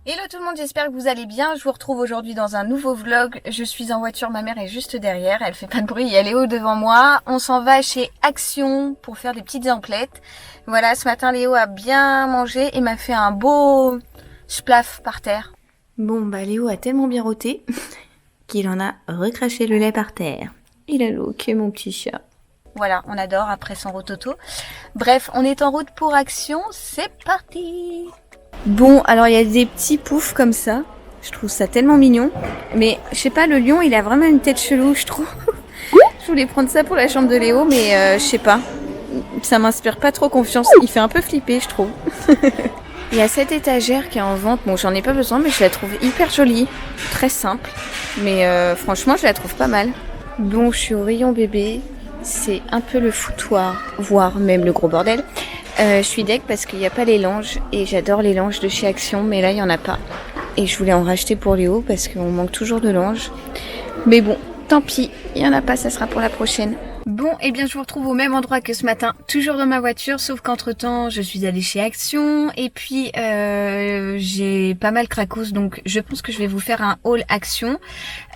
Hello tout le monde, j'espère que vous allez bien. Je vous retrouve aujourd'hui dans un nouveau vlog. Je suis en voiture, ma mère est juste derrière, elle fait pas de bruit, elle est haut devant moi. On s'en va chez Action pour faire des petites emplettes. Voilà, ce matin Léo a bien mangé et m'a fait un beau splaf par terre. Bon bah Léo a tellement bien roté qu'il en a recraché le lait par terre. Il a loqué mon petit chat. Voilà, on adore après son rototo. Bref, on est en route pour Action, c'est parti! Bon, alors il y a des petits poufs comme ça. Je trouve ça tellement mignon. Mais je sais pas, le lion, il a vraiment une tête chelou, je trouve. Je voulais prendre ça pour la chambre de Léo, mais je sais pas. Ça m'inspire pas trop confiance. Il fait un peu flipper, je trouve. Il y a cette étagère qui est en vente. Bon, j'en ai pas besoin, mais je la trouve hyper jolie. Très simple. Mais franchement, je la trouve pas mal. Bon, je suis au rayon bébé. C'est un peu le foutoir, voire même le gros bordel. Je suis deg parce qu'il n'y a pas les langes et j'adore les langes de chez Action, mais là il n'y en a pas. Et je voulais en racheter pour Léo parce qu'on manque toujours de langes. Mais bon, tant pis, il n'y en a pas, ça sera pour la prochaine. Bon, et bien je vous retrouve au même endroit que ce matin, toujours dans ma voiture, sauf qu'entre temps je suis allée chez Action et puis j'ai pas mal cracos, donc je pense que je vais vous faire un haul Action.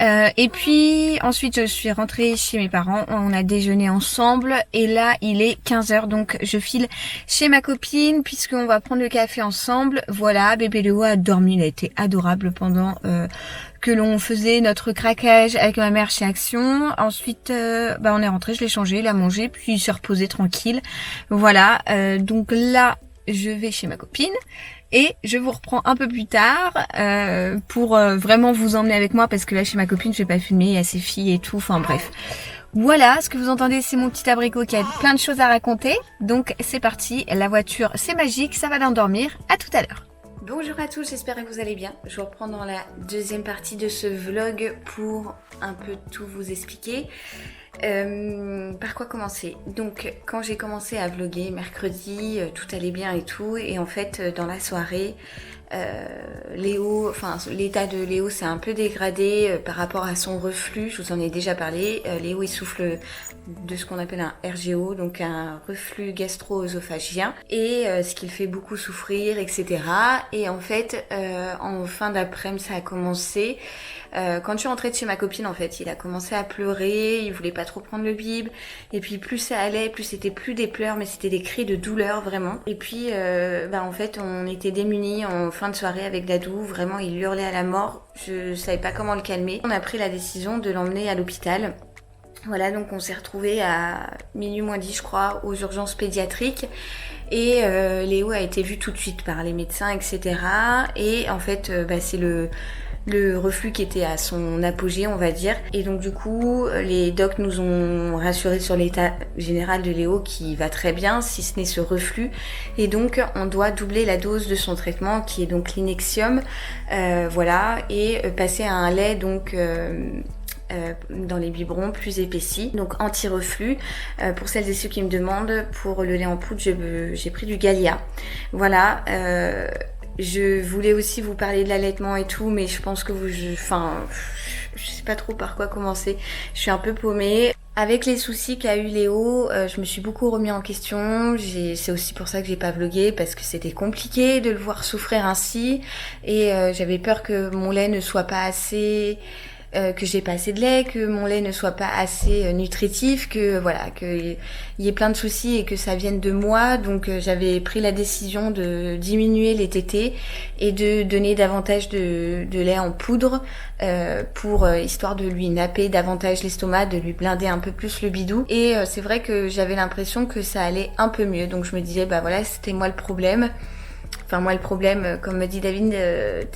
Et puis ensuite je suis rentrée chez mes parents, on a déjeuné ensemble et là il est 15h, donc je file chez ma copine puisqu'on va prendre le café ensemble. Voilà, bébé Léo a dormi, il a été adorable pendant que l'on faisait notre craquage avec ma mère chez Action. Ensuite, on est rentré, je l'ai changé, il a mangé, puis il s'est reposé tranquille. Voilà, donc là, je vais chez ma copine. Et je vous reprends un peu plus tard pour vraiment vous emmener avec moi parce que là, chez ma copine, je vais pas filmer, il y a ses filles et tout, enfin bref. Voilà, ce que vous entendez, c'est mon petit abricot qui a plein de choses à raconter. Donc c'est parti, la voiture, c'est magique, ça va l'endormir. À tout à l'heure. Bonjour à tous, j'espère que vous allez bien. Je vous reprends dans la deuxième partie de ce vlog pour un peu tout vous expliquer. Par quoi commencer? Donc quand j'ai commencé à vlogger mercredi, tout allait bien et tout, et en fait dans la soirée, Léo, enfin l'état de Léo s'est un peu dégradé par rapport à son reflux. Je vous en ai déjà parlé. Léo il souffle de ce qu'on appelle un RGO, donc un reflux gastro-œsophagien, et ce qui le fait beaucoup souffrir, etc. Et en fait, en fin d'après-midi, ça a commencé. Quand je suis rentrée de chez ma copine, en fait, il a commencé à pleurer, il voulait pas trop prendre le bib, et puis plus ça allait, plus c'était plus des pleurs, mais c'était des cris de douleur vraiment. Et puis, en fait, on était démunis en fin de soirée avec Dadou, vraiment il hurlait à la mort, je savais pas comment le calmer. On a pris la décision de l'emmener à l'hôpital. Voilà, donc on s'est retrouvés à minuit moins 10, je crois, aux urgences pédiatriques. Et Léo a été vu tout de suite par les médecins, etc. Et en fait, c'est le reflux qui était à son apogée, on va dire. Et donc du coup, les docs nous ont rassurés sur l'état général de Léo qui va très bien, si ce n'est ce reflux. Et donc, on doit doubler la dose de son traitement, qui est donc l'Inexium, voilà, et passer à un lait donc dans les biberons plus épaissis, donc anti-reflux. Pour celles et ceux qui me demandent, pour le lait en poudre, j'ai pris du Gallia. Voilà. Je voulais aussi vous parler de l'allaitement et tout, mais je pense que je sais pas trop par quoi commencer. Je suis un peu paumée. Avec les soucis qu'a eu Léo, je me suis beaucoup remis en question. C'est aussi pour ça que j'ai pas vlogué, parce que c'était compliqué de le voir souffrir ainsi. Et j'avais peur que mon lait ne soit pas assez... que j'ai pas assez de lait, que mon lait ne soit pas assez nutritif, que voilà, qu'il y ait plein de soucis et que ça vienne de moi. Donc j'avais pris la décision de diminuer les tétés et de donner davantage de lait en poudre pour histoire de lui napper davantage l'estomac, de lui blinder un peu plus le bidou. Et c'est vrai que j'avais l'impression que ça allait un peu mieux. Donc je me disais voilà, c'était moi le problème. Enfin moi le problème, comme me dit David,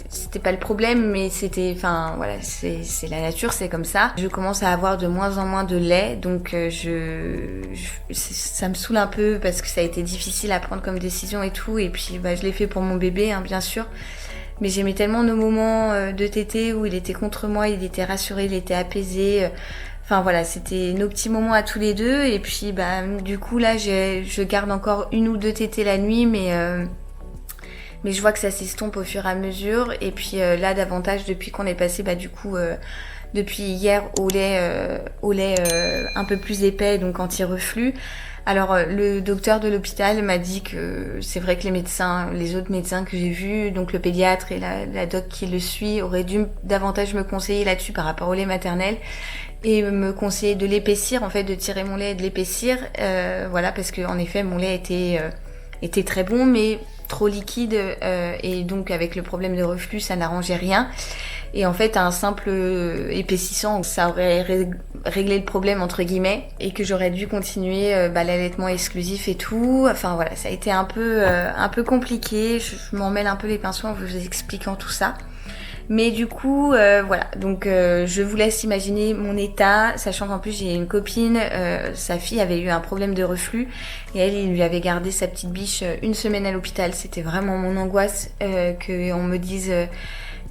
c'était pas le problème, mais c'était, voilà, c'est la nature, c'est comme ça. Je commence à avoir de moins en moins de lait, donc ça me saoule un peu parce que ça a été difficile à prendre comme décision et tout. Et puis je l'ai fait pour mon bébé, hein, bien sûr. Mais j'aimais tellement nos moments de tété où il était contre moi, il était rassuré, il était apaisé. Enfin voilà, c'était nos petits moments à tous les deux. Et puis du coup là, je garde encore 1 ou 2 tétés la nuit, mais je vois que ça s'estompe au fur et à mesure. Et puis là, davantage, depuis qu'on est passé depuis hier au lait un peu plus épais, donc anti-reflux. Alors le docteur de l'hôpital m'a dit que c'est vrai que les autres médecins que j'ai vus, donc le pédiatre et la doc qui le suit, auraient dû davantage me conseiller là-dessus par rapport au lait maternel et me conseiller de l'épaissir, en fait de tirer mon lait et de l'épaissir, voilà, parce que en effet mon lait était très bon mais trop liquide et donc avec le problème de reflux ça n'arrangeait rien. Et en fait, un simple épaississant, ça aurait réglé le problème entre guillemets, et que j'aurais dû continuer l'allaitement exclusif et tout. Enfin voilà, ça a été un peu compliqué. Je m'en mêle un peu les pinceaux en vous expliquant tout ça. Mais du coup, voilà. Donc, je vous laisse imaginer mon état, sachant qu'en plus j'ai une copine, sa fille avait eu un problème de reflux et elle, il lui avait gardé sa petite biche une semaine à l'hôpital. C'était vraiment mon angoisse qu'on me dise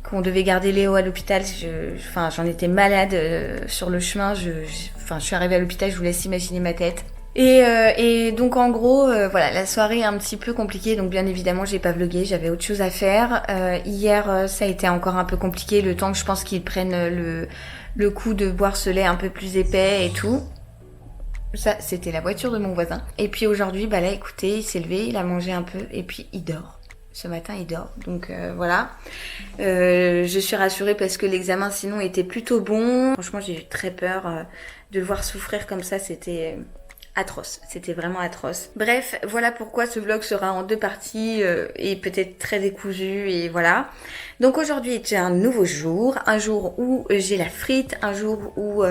qu'on devait garder Léo à l'hôpital. J'en étais malade sur le chemin. Je suis arrivée à l'hôpital, je vous laisse imaginer ma tête. Et donc en gros, voilà, la soirée est un petit peu compliquée. Donc bien évidemment, j'ai pas vlogué, j'avais autre chose à faire. Hier, ça a été encore un peu compliqué, le temps que je pense qu'ils prennent le coup de boire ce lait un peu plus épais et tout. Ça, c'était la voiture de mon voisin. Et puis aujourd'hui, là, écoutez, il s'est levé, il a mangé un peu et puis il dort. Ce matin, il dort. Donc voilà. Je suis rassurée parce que l'examen sinon était plutôt bon. Franchement, j'ai eu très peur de le voir souffrir comme ça. C'était atroce. C'était vraiment atroce. Bref, voilà pourquoi ce vlog sera en 2 parties et peut-être très décousu et voilà. Donc aujourd'hui, c'est un nouveau jour. Un jour où j'ai la frite. Un jour où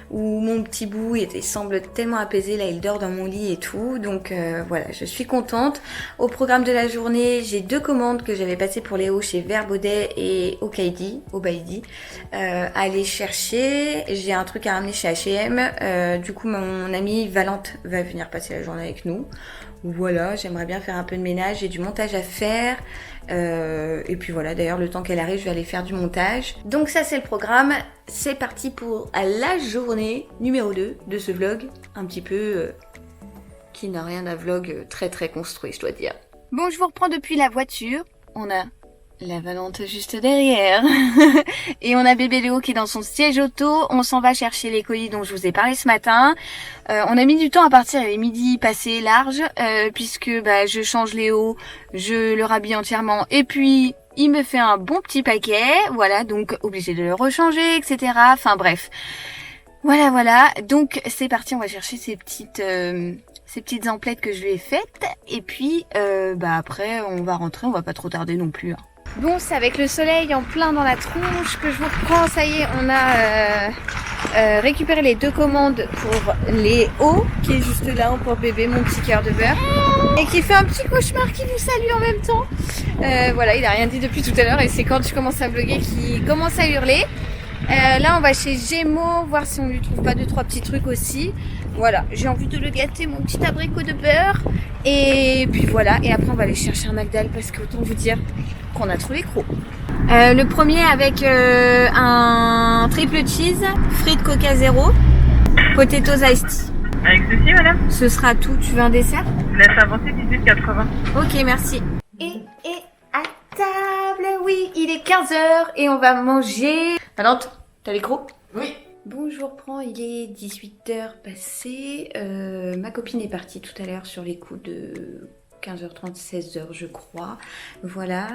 mon petit bout semble tellement apaisé. Là, il dort dans mon lit et tout. Donc voilà, je suis contente. Au programme de la journée, j'ai 2 commandes que j'avais passées pour Léo chez Verbaudet et au Baïdi. À aller chercher. J'ai un truc à ramener chez H&M. Du coup, mon amie Valente va venir passer la journée avec nous. Voilà, j'aimerais bien faire un peu de ménage. J'ai du montage à faire. Et puis voilà, d'ailleurs le temps qu'elle arrive je vais aller faire du montage. Donc ça c'est le programme, c'est parti pour la journée numéro 2 de ce vlog, un petit peu qui n'a rien d'un vlog très très construit je dois dire. Bon, je vous reprends depuis la voiture, on a la Valente juste derrière et on a bébé Léo qui est dans son siège auto. On s'en va chercher les colis dont je vous ai parlé ce matin. On a mis du temps à partir, il est midi passé large puisque je change Léo, je le rhabille entièrement et puis il me fait un bon petit paquet, voilà, donc obligé de le rechanger, etc. Enfin bref, voilà, donc c'est parti, on va chercher ces petites emplettes que je lui ai faites et puis après on va rentrer, on va pas trop tarder non plus. Bon, c'est avec le soleil en plein dans la tronche que je vous reprends. Ça y est, on a récupéré les 2 commandes pour Léo, qui est juste là pour bébé, mon petit cœur de beurre. Et qui fait un petit cauchemar qui vous salue en même temps. Voilà, il a rien dit depuis tout à l'heure et c'est quand je commence à vlogger qu'il commence à hurler. Là, on va chez Gémeaux, voir si on lui trouve pas 2-3 petits trucs aussi. Voilà, j'ai envie de le gâter, mon petit abricot de beurre. Et puis voilà, et après on va aller chercher un McDal parce qu'autant vous dire qu'on a trouvé gros. Le premier avec un triple cheese, frites Coca Zéro, potatoes iced tea. Avec ceci, madame? Ce sera tout. Tu veux un dessert? Je vous laisse avancer 18,80. Ok, merci. Et à table, oui, il est 15h et on va manger. Valente, t'as les crocs? Oui. Bon, je vous reprends, il est 18h passé. Ma copine est partie tout à l'heure sur les coups de 15h30, 16h je crois. Voilà,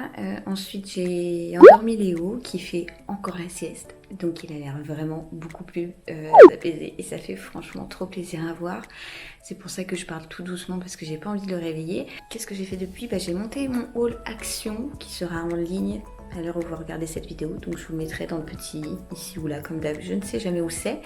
ensuite j'ai endormi Léo qui fait encore la sieste. Donc il a l'air vraiment beaucoup plus apaisé et ça fait franchement trop plaisir à voir. C'est pour ça que je parle tout doucement parce que j'ai pas envie de le réveiller. Qu'est-ce que j'ai fait depuis? J'ai monté mon haul Action qui sera en ligne à l'heure où vous regardez cette vidéo, donc je vous mettrai dans le petit ici ou là comme d'hab, je ne sais jamais où c'est.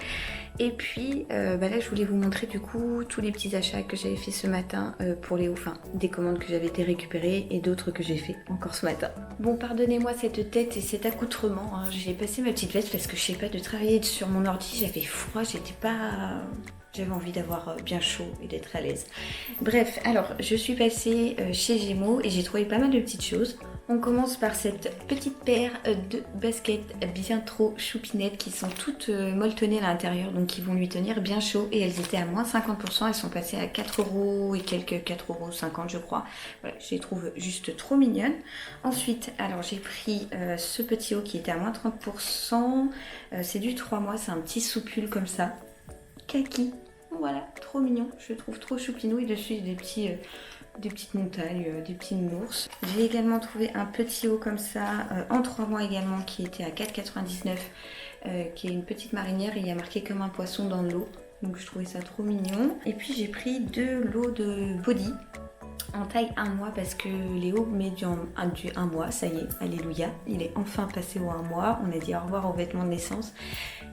Et puis là je voulais vous montrer du coup tous les petits achats que j'avais fait ce matin pour Léo, enfin des commandes que j'avais été récupérées et d'autres que j'ai fait encore ce matin. Bon, pardonnez-moi cette tête et cet accoutrement, hein. J'ai passé ma petite veste parce que je sais pas, de travailler sur mon ordi, j'avais froid, j'avais envie d'avoir bien chaud et d'être à l'aise. Bref, alors je suis passée chez Gémeaux et j'ai trouvé pas mal de petites choses. On commence par cette petite paire de baskets bien trop choupinettes qui sont toutes molletonnées à l'intérieur, donc qui vont lui tenir bien chaud. Et elles étaient à moins 50%, elles sont passées à 4 € et quelques 4,50 € je crois. Voilà, je les trouve juste trop mignonnes. Ensuite, alors j'ai pris ce petit haut qui était à moins 30%. C'est du 3 mois, c'est un petit soupule comme ça. Kaki, voilà, trop mignon, je le trouve trop choupinou. Et dessus, il y a des petites montagnes, des petits nounours. J'ai également trouvé un petit haut comme ça, en 3 mois également, qui était à 4,99 €, qui est une petite marinière et il y a marqué comme un poisson dans l'eau. Donc je trouvais ça trop mignon. Et puis j'ai pris 2 lots de body en taille 1 mois parce que Léo met du 1 mois, ça y est, alléluia. Il est enfin passé au 1 mois, on a dit au revoir aux vêtements de naissance.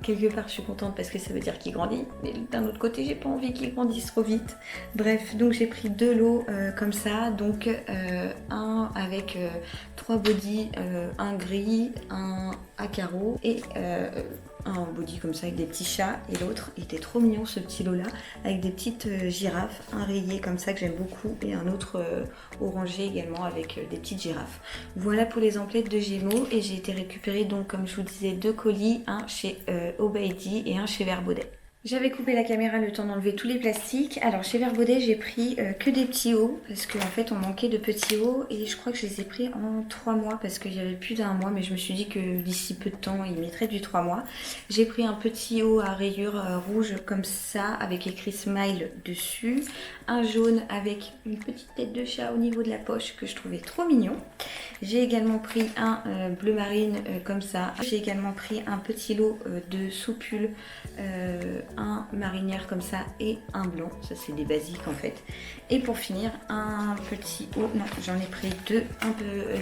Quelque part je suis contente parce que ça veut dire qu'il grandit, mais d'un autre côté j'ai pas envie qu'il grandisse trop vite. Bref, donc j'ai pris 2 lots comme ça, donc un avec 3 bodys, un gris, un à carreaux et un body comme ça avec des petits chats, et l'autre était trop mignon ce petit lot là avec des petites girafes, un rayé comme ça que j'aime beaucoup et un autre orangé également avec des petites girafes. Voilà pour les emplettes de Gémeaux, et j'ai été récupérer donc comme je vous disais 2 colis, un chez Obaidi et un chez Verbaudet. J'avais coupé la caméra le temps d'enlever tous les plastiques. Alors chez Verbaudet j'ai pris que des petits hauts parce qu'en fait on manquait de petits hauts et je crois que je les ai pris en 3 mois parce qu'il y avait plus d'1 mois, mais je me suis dit que d'ici peu de temps ils mettraient du 3 mois. J'ai pris un petit haut à rayures rouge comme ça avec écrit Smile dessus, un jaune avec une petite tête de chat au niveau de la poche que je trouvais trop mignon. J'ai également pris un bleu marine comme ça. J'ai également pris un petit lot de soupules, un marinière comme ça et un blanc. Ça c'est des basiques en fait. Et pour finir, un petit haut, non j'en ai pris 2,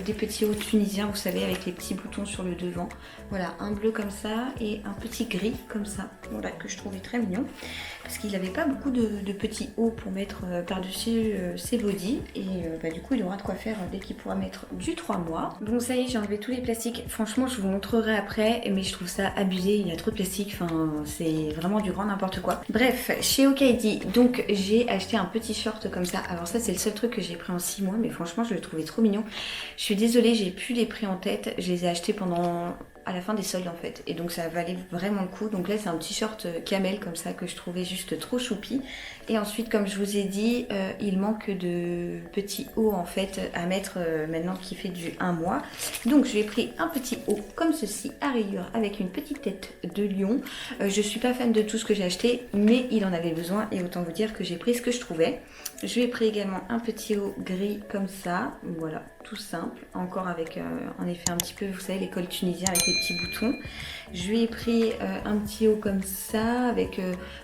des petits hauts tunisiens, vous savez, avec les petits boutons sur le devant. Voilà, un bleu comme ça et un petit gris comme ça. Voilà, que je trouvais très mignon. Parce qu'il n'avait pas beaucoup de petits hauts pour mettre par-dessus ses bodys. Et du coup il aura de quoi faire dès qu'il pourra mettre du 3 mois. Bon ça y est, j'ai enlevé tous les plastiques. Franchement je vous montrerai après, mais je trouve ça abusé, il y a trop de plastique, enfin c'est vraiment du grand n'importe quoi. Bref, chez Okaidi, donc j'ai acheté un petit short comme ça. Alors ça c'est le seul truc que j'ai pris en 6 mois, mais franchement je le trouvais trop mignon. Je suis désolée, j'ai plus les prix en tête, je les ai achetés à la fin des soldes en fait, et donc ça valait vraiment le coup. Donc là c'est un petit short camel comme ça que je trouvais juste trop choupi. Et ensuite comme je vous ai dit, il manque de petits hauts en fait à mettre maintenant qui fait du 1 mois. Donc je lui ai pris un petit haut comme ceci à rayures avec une petite tête de lion. Je suis pas fan de tout ce que j'ai acheté, mais il en avait besoin et autant vous dire que j'ai pris ce que je trouvais. Je lui ai pris également un petit haut gris comme ça, voilà, tout simple, encore avec en effet un petit peu, vous savez, les cols tunisiens avec les petits boutons. Je lui ai pris un petit haut comme ça avec,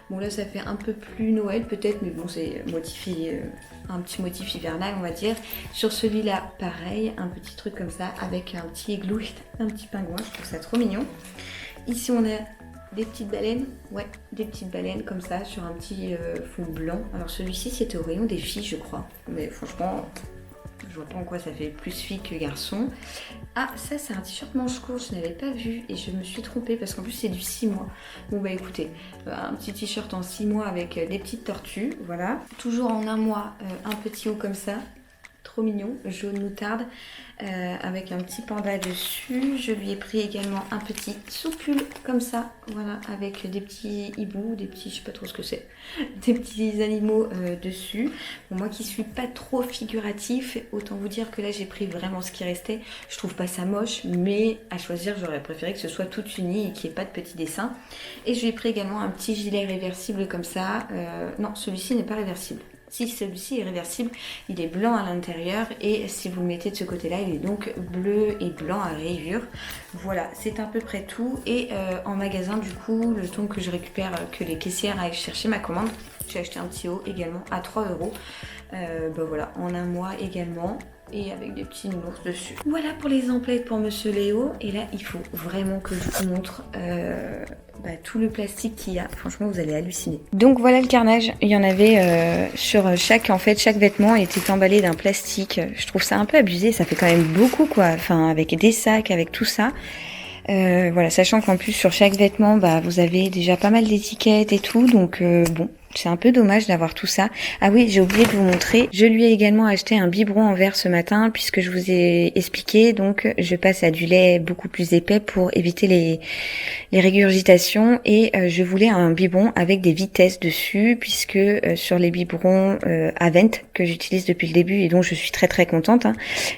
bon là ça fait un peu plus Noël peut-être, mais bon c'est motifié, un petit motif hivernal on va dire. Sur celui-là pareil, un petit truc comme ça avec un petit igloo, un petit pingouin, je trouve ça trop mignon. Ici on a des petites baleines, ouais, des petites baleines comme ça sur un petit fond blanc. Alors celui-ci c'était au rayon des filles je crois, mais franchement je vois pas en quoi ça fait plus fille que garçon. Ah ça c'est un t-shirt manche courte, je n'avais pas vu et je me suis trompée parce qu'en plus c'est du 6 mois. Bon bah écoutez, un petit t-shirt en 6 mois avec des petites tortues, voilà. Toujours en 1 mois, un petit haut comme ça. Trop mignon, jaune moutarde, avec un petit panda dessus. Je lui ai pris également un petit soupule comme ça, voilà, avec des petits hiboux, des petits, je sais pas trop ce que c'est, des petits animaux dessus. Bon, moi qui suis pas trop figuratif, autant vous dire que là j'ai pris vraiment ce qui restait. Je trouve pas ça moche, mais à choisir j'aurais préféré que ce soit tout uni et qu'il n'y ait pas de petits dessins. Et je lui ai pris également un petit gilet réversible comme ça. Non, celui-ci n'est pas réversible. Si celui-ci est réversible, il est blanc à l'intérieur et si vous le mettez de ce côté-là, il est donc bleu et blanc à rayures. Voilà, c'est à peu près tout. Et en magasin, du coup, le temps que je récupère, que les caissières aillent chercher ma commande, j'ai acheté un petit haut également à 3 €. Voilà, en 1 mois également. Et avec des petits nounours dessus. Voilà pour les emplettes pour Monsieur Léo. Et là, il faut vraiment que je vous montre tout le plastique qu'il y a. Franchement, vous allez halluciner. Donc voilà le carnage. Il y en avait sur chaque vêtement était emballé d'un plastique. Je trouve ça un peu abusé. Ça fait quand même beaucoup quoi. Enfin, avec des sacs, avec tout ça. Voilà, sachant qu'en plus sur chaque vêtement, vous avez déjà pas mal d'étiquettes et tout. Donc bon, C'est un peu dommage d'avoir tout ça. Ah oui, j'ai oublié de vous montrer. Je lui ai également acheté un biberon en verre ce matin puisque je vous ai expliqué. Donc, je passe à du lait beaucoup plus épais pour éviter les régurgitations. Et je voulais un biberon avec des vitesses dessus puisque sur les biberons Avent que j'utilise depuis le début et dont je suis très très contente,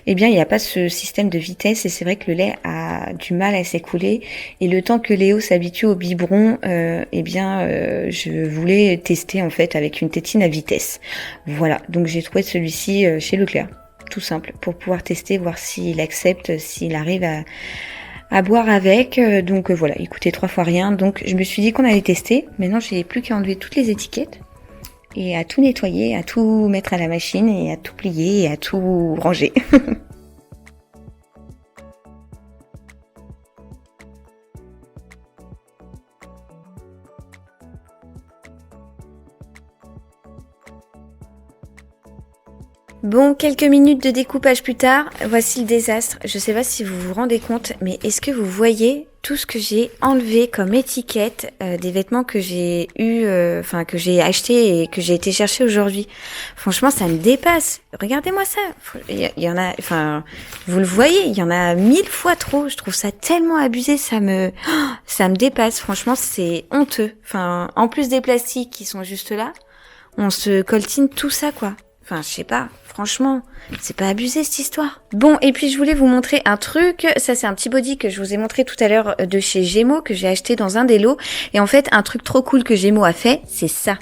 eh bien, il n'y a pas ce système de vitesse et c'est vrai que le lait a du mal à s'écouler. Et le temps que Léo s'habitue au biberon, je voulais tester en fait avec une tétine à vitesse. Voilà, donc j'ai trouvé celui-ci chez Leclerc, tout simple, pour pouvoir tester, voir s'il accepte, s'il arrive à boire avec. Donc voilà, il coûtait 3 fois rien, donc je me suis dit qu'on allait tester. Maintenant j'ai plus qu'à enlever toutes les étiquettes et à tout nettoyer, à tout mettre à la machine et à tout plier et à tout ranger. Bon, quelques minutes de découpage plus tard, voici le désastre. Je sais pas si vous vous rendez compte, mais est-ce que vous voyez tout ce que j'ai enlevé comme étiquette des vêtements que j'ai que j'ai acheté et que j'ai été chercher aujourd'hui. Franchement, ça me dépasse. Regardez-moi ça. Il y en a, vous le voyez, il y en a 1000 fois trop. Je trouve ça tellement abusé, ça me dépasse. Franchement, c'est honteux. En plus des plastiques qui sont juste là, on se coltine tout ça, quoi. Je sais pas, franchement, c'est pas abusé cette histoire. Bon, et puis je voulais vous montrer un truc. Ça, c'est un petit body que je vous ai montré tout à l'heure de chez Gémeaux, que j'ai acheté dans un des lots. Et en fait, un truc trop cool que Gémeaux a fait, c'est ça.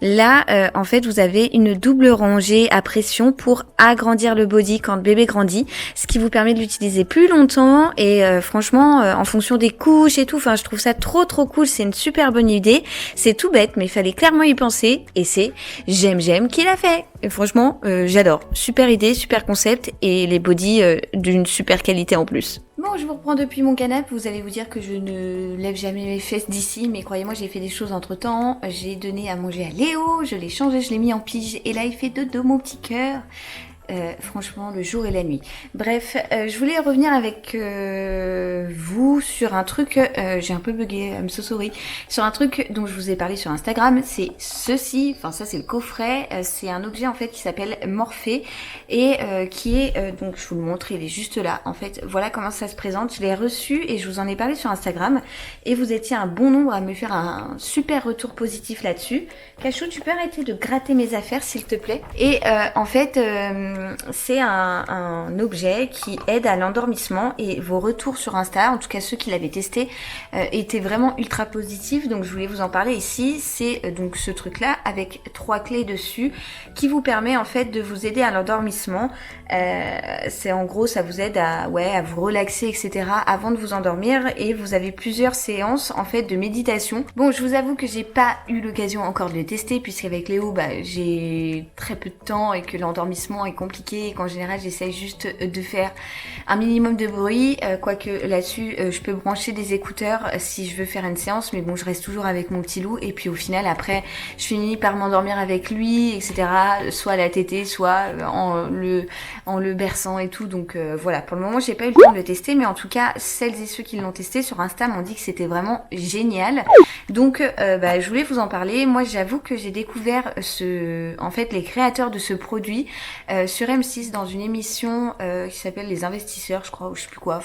Là, en fait, vous avez une double rangée à pression pour agrandir le body quand le bébé grandit, ce qui vous permet de l'utiliser plus longtemps. Et franchement, en fonction des couches et tout, je trouve ça trop cool. C'est une super bonne idée. C'est tout bête, mais il fallait clairement y penser. Et c'est J'aime qui l'a fait. Et franchement, j'adore. Super idée, super concept et les bodys d'une super qualité en plus. Bon, je vous reprends depuis mon canapé. Vous allez vous dire que je ne lève jamais mes fesses d'ici, mais croyez-moi, j'ai fait des choses entre temps. J'ai donné à manger à Léo, je l'ai changé, je l'ai mis en pige et là il fait dodo mon petit cœur. Franchement, le jour et la nuit. Bref, je voulais revenir avec vous sur un truc, j'ai un peu bugué, I'm so sorry, sur un truc dont je vous ai parlé sur Instagram, c'est ceci, ça c'est le coffret, c'est un objet en fait qui s'appelle Morphée et qui est, donc je vous le montre, il est juste là, en fait, voilà comment ça se présente, je l'ai reçu et je vous en ai parlé sur Instagram et vous étiez un bon nombre à me faire un super retour positif là-dessus. Cachou, tu peux arrêter de gratter mes affaires s'il te plaît. Et en fait, c'est un objet qui aide à l'endormissement et vos retours sur Insta, en tout cas ceux qui l'avaient testé, étaient vraiment ultra positifs. Donc je voulais vous en parler ici. C'est donc ce truc là avec 3 clés dessus qui vous permet en fait de vous aider à l'endormissement. C'est en gros, ça vous aide à vous relaxer, etc. avant de vous endormir et vous avez plusieurs séances en fait de méditation. Bon, je vous avoue que j'ai pas eu l'occasion encore de les tester puisqu'avec Léo, j'ai très peu de temps et que l'endormissement est compliqué et qu'en général j'essaye juste de faire un minimum de bruit, quoique là-dessus je peux brancher des écouteurs si je veux faire une séance, mais bon, je reste toujours avec mon petit loup et puis au final après je finis par m'endormir avec lui, etc. soit à la tétée, soit en le berçant et tout. Donc voilà, pour le moment j'ai pas eu le temps de le tester, mais en tout cas celles et ceux qui l'ont testé sur Insta m'ont dit que c'était vraiment génial. Donc je voulais vous en parler. Moi j'avoue que j'ai découvert les créateurs de ce produit sur M6 dans une émission qui s'appelle Les Investisseurs, je crois, ou je sais plus quoi,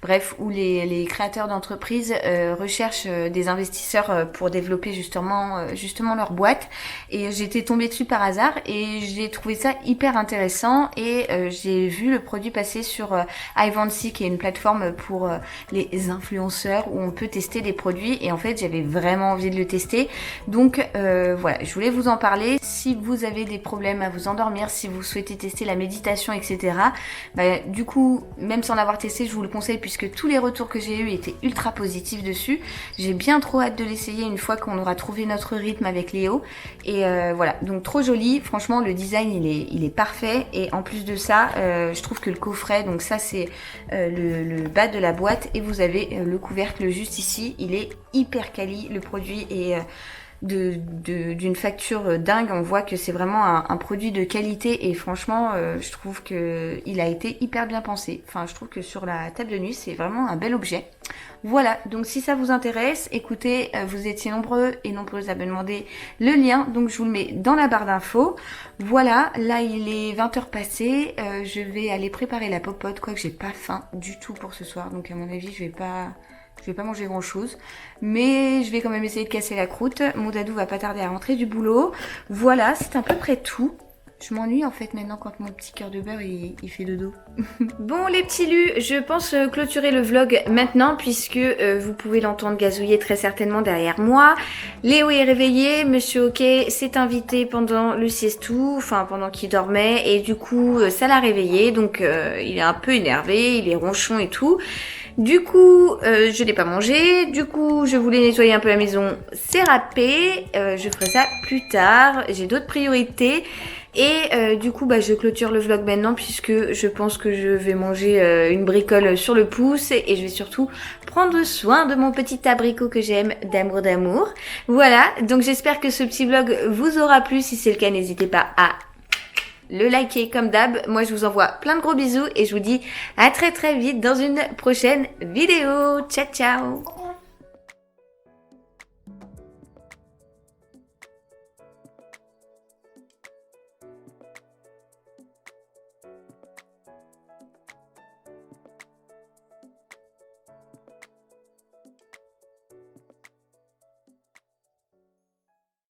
bref, où les créateurs d'entreprises recherchent des investisseurs pour développer justement leur boîte. Et j'étais tombée dessus par hasard et j'ai trouvé ça hyper intéressant et j'ai vu le produit passer sur iVancy, qui est une plateforme pour les influenceurs où on peut tester des produits, et en fait j'avais vraiment envie de le tester. Donc voilà, je voulais vous en parler. Si vous avez des problèmes à vous endormir, si vous souhaitez tester la méditation, etc., du coup, même sans l'avoir testé, je vous le conseille puisque tous les retours que j'ai eus étaient ultra positifs dessus. J'ai bien trop hâte de l'essayer une fois qu'on aura trouvé notre rythme avec Léo. Et voilà, donc trop joli. Franchement, le design il est parfait, et en plus de ça, je trouve que le coffret, donc ça c'est le bas de la boîte, et vous avez le couvercle juste ici. Il est hyper quali, le produit est d'une facture dingue. On voit que c'est vraiment un produit de qualité et franchement, je trouve que il a été hyper bien pensé. Enfin, je trouve que sur la table de nuit, c'est vraiment un bel objet. Voilà, donc si ça vous intéresse, écoutez, vous étiez nombreux et nombreuses à me demander le lien, donc je vous le mets dans la barre d'infos. Voilà, là il est 20h passées, je vais aller préparer la popote, quoique j'ai pas faim du tout pour ce soir, donc à mon avis je vais pas manger grand chose, mais je vais quand même essayer de casser la croûte. Mon dadou va pas tarder à rentrer du boulot. Voilà, c'est à peu près tout. Je m'ennuie en fait maintenant quand mon petit cœur de beurre il fait dodo. Bon les petits lus, je pense clôturer le vlog maintenant puisque vous pouvez l'entendre gazouiller très certainement derrière moi. Léo est réveillé, Monsieur Ok s'est invité pendant le siestou, enfin pendant qu'il dormait et du coup ça l'a réveillé donc il est un peu énervé, il est ronchon et tout. Du coup, je n'ai pas mangé. Du coup, je voulais nettoyer un peu la maison. C'est râpé. Je ferai ça plus tard. J'ai d'autres priorités. Et du coup, je clôture le vlog maintenant puisque je pense que je vais manger une bricole sur le pouce. Et je vais surtout prendre soin de mon petit abricot que j'aime d'amour. Voilà, donc j'espère que ce petit vlog vous aura plu. Si c'est le cas, n'hésitez pas à le liker comme d'hab. Moi je vous envoie plein de gros bisous et je vous dis à très vite dans une prochaine vidéo. Ciao ciao.